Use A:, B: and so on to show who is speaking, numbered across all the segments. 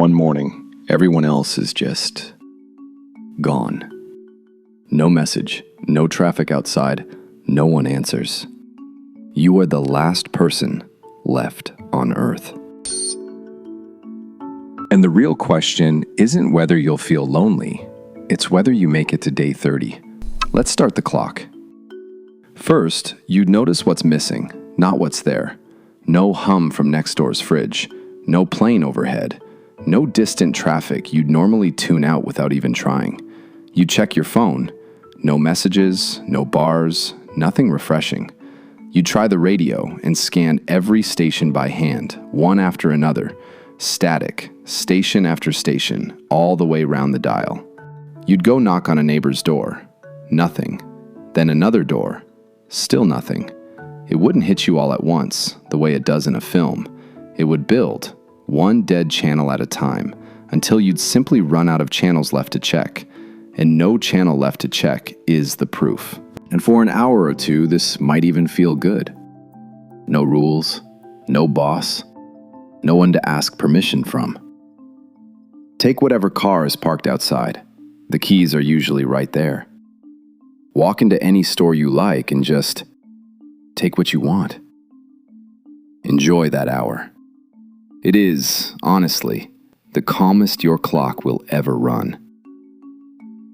A: One morning, everyone else is just gone. No message, no traffic outside, no one answers. You are the last person left on Earth. And the real question isn't whether you'll feel lonely, it's whether you make it to day 30. Let's start the clock. First, you'd notice what's missing, not what's there. No hum from next door's fridge, no plane overhead, no distant traffic you'd normally tune out without even trying. You check your phone, no messages, no bars, nothing refreshing. You try the radio and scan every station by hand, one after another, static, station after station, all the way round the dial. You'd go knock on a neighbor's door, nothing. Then another door, still nothing. It wouldn't hit you all at once, the way it does in a film. It would build, one dead channel at a time, until you'd simply run out of channels left to check. And no channel left to check is the proof. And for an hour or two, this might even feel good. No rules, no boss, no one to ask permission from. Take whatever car is parked outside. The keys are usually right there. Walk into any store you like and just take what you want. Enjoy that hour. It is, honestly, the calmest your clock will ever run.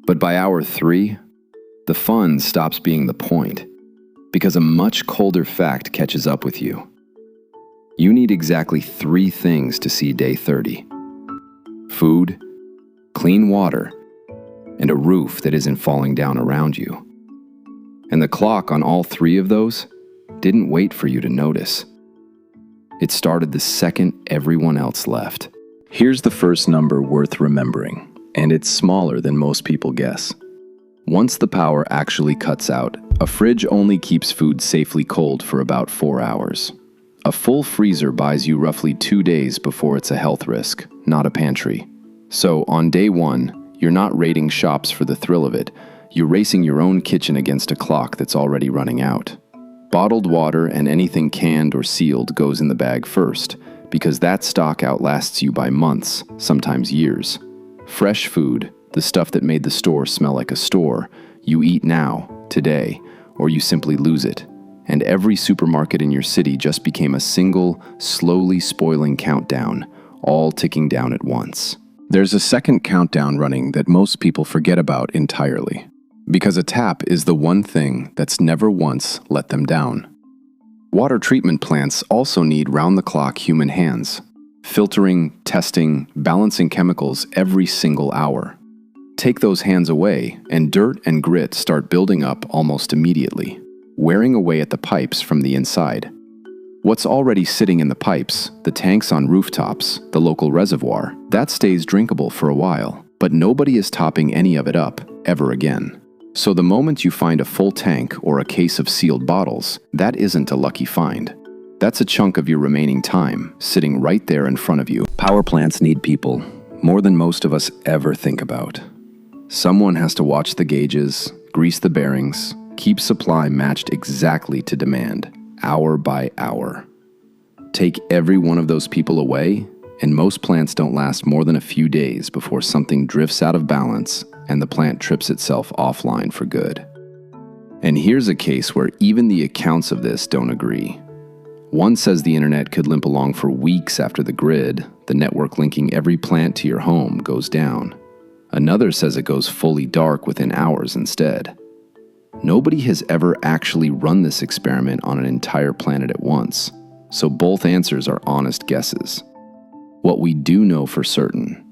A: But by hour 3, the fun stops being the point, because a much colder fact catches up with you. You need exactly 3 things to see day 30. Food, clean water, and a roof that isn't falling down around you. And the clock on all 3 of those didn't wait for you to notice. It started the second everyone else left. Here's the first number worth remembering. And it's smaller than most people guess. Once the power actually cuts out, a fridge only keeps food safely cold for about 4 hours. A full freezer buys you roughly 2 days before it's a health risk, not a pantry. So on day 1, you're not raiding shops for the thrill of it. You're racing your own kitchen against a clock that's already running out. Bottled water and anything canned or sealed goes in the bag first, because that stock outlasts you by months, sometimes years. Fresh food, the stuff that made the store smell like a store, you eat now, today, or you simply lose it. And every supermarket in your city just became a single, slowly spoiling countdown, all ticking down at once. There's a second countdown running that most people forget about entirely, because a tap is the one thing that's never once let them down. Water treatment plants also need round-the-clock human hands. Filtering, testing, balancing chemicals every single hour. Take those hands away, and dirt and grit start building up almost immediately, wearing away at the pipes from the inside. What's already sitting in the pipes, the tanks on rooftops, the local reservoir, that stays drinkable for a while, but nobody is topping any of it up ever again. So the moment you find a full tank or a case of sealed bottles, that isn't a lucky find. That's a chunk of your remaining time, sitting right there in front of you. Power plants need people, more than most of us ever think about. Someone has to watch the gauges, grease the bearings, keep supply matched exactly to demand, hour by hour. Take every one of those people away, and most plants don't last more than a few days before something drifts out of balance and the plant trips itself offline for good. And here's a case where even the accounts of this don't agree. One says the internet could limp along for weeks after the grid, the network linking every plant to your home, goes down. Another says it goes fully dark within hours instead. Nobody has ever actually run this experiment on an entire planet at once, so both answers are honest guesses. What we do know for certain,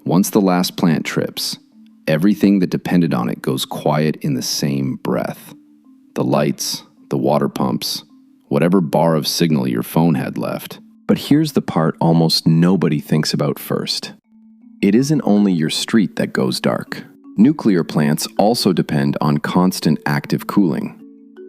A: once the last plant trips, everything that depended on it goes quiet in the same breath. The lights, the water pumps, whatever bar of signal your phone had left. But here's the part almost nobody thinks about first. It isn't only your street that goes dark. Nuclear plants also depend on constant active cooling.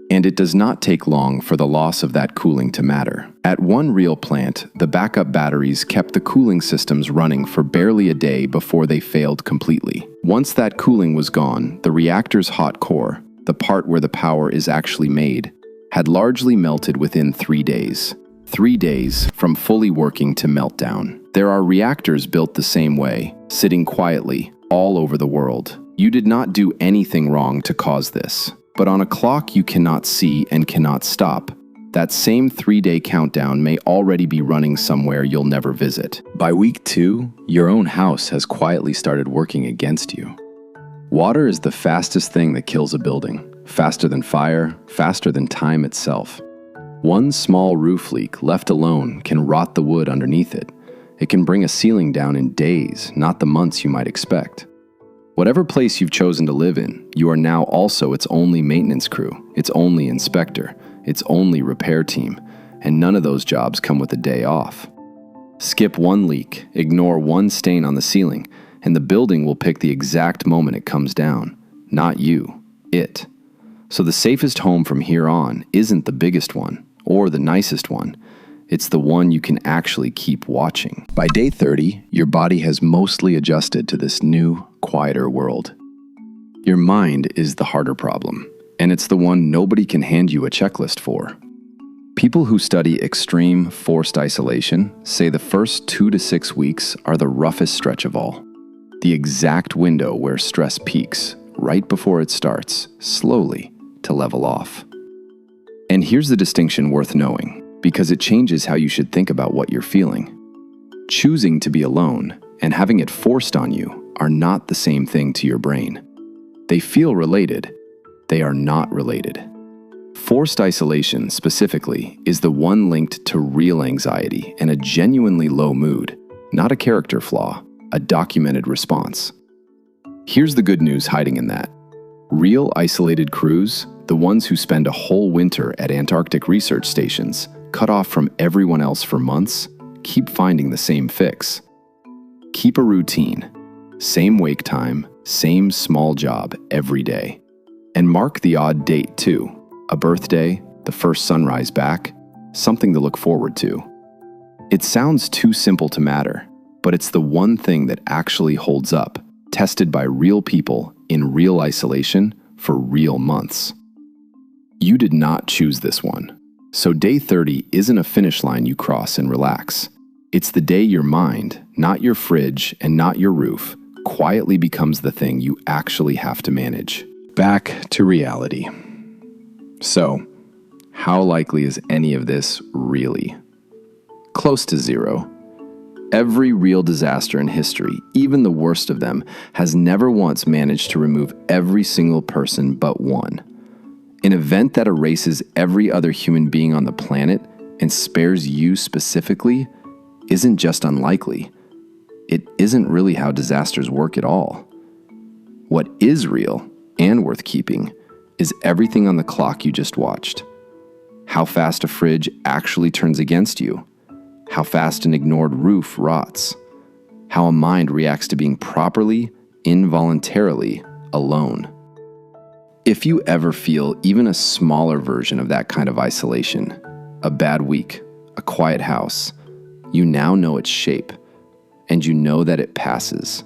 A: And it does not take long for the loss of that cooling to matter. At one real plant, the backup batteries kept the cooling systems running for barely a day before they failed completely. Once that cooling was gone, the reactor's hot core, the part where the power is actually made, had largely melted within 3 days. 3 days from fully working to meltdown. There are reactors built the same way, sitting quietly all over the world. You did not do anything wrong to cause this. But on a clock you cannot see and cannot stop, that same 3-day countdown may already be running somewhere you'll never visit. By week 2, your own house has quietly started working against you. Water is the fastest thing that kills a building. Faster than fire, faster than time itself. One small roof leak left alone can rot the wood underneath it. It can bring a ceiling down in days, not the months you might expect. Whatever place you've chosen to live in, you are now also its only maintenance crew, its only inspector, its only repair team, and none of those jobs come with a day off. Skip one leak, ignore one stain on the ceiling, and the building will pick the exact moment it comes down. Not you, it. So the safest home from here on isn't the biggest one, or the nicest one. It's the one you can actually keep watching. By day 30, your body has mostly adjusted to this new, quieter world. Your mind is the harder problem, and it's the one nobody can hand you a checklist for. People who study extreme forced isolation say the first 2 to 6 weeks are the roughest stretch of all. The exact window where stress peaks, right before it starts, slowly, to level off. And here's the distinction worth knowing, because it changes how you should think about what you're feeling. Choosing to be alone and having it forced on you are not the same thing to your brain. They feel related. They are not related. Forced isolation, specifically, is the one linked to real anxiety and a genuinely low mood, not a character flaw, a documented response. Here's the good news hiding in that. Real isolated crews, the ones who spend a whole winter at Antarctic research stations, cut off from everyone else for months, keep finding the same fix. Keep a routine. Same wake time, same small job every day. And mark the odd date too. A birthday, the first sunrise back, something to look forward to. It sounds too simple to matter, but it's the one thing that actually holds up, tested by real people in real isolation for real months. You did not choose this one. So day 30 isn't a finish line you cross and relax. It's the day your mind, not your fridge and not your roof, quietly becomes the thing you actually have to manage. Back to reality. So, how likely is any of this really? Close to zero. Every real disaster in history, even the worst of them, has never once managed to remove every single person but one. An event that erases every other human being on the planet and spares you specifically isn't just unlikely. It isn't really how disasters work at all. What is real and worth keeping is everything on the clock you just watched. How fast a fridge actually turns against you. How fast an ignored roof rots. How a mind reacts to being properly, involuntarily alone. If you ever feel even a smaller version of that kind of isolation, a bad week, a quiet house, you now know its shape, and you know that it passes.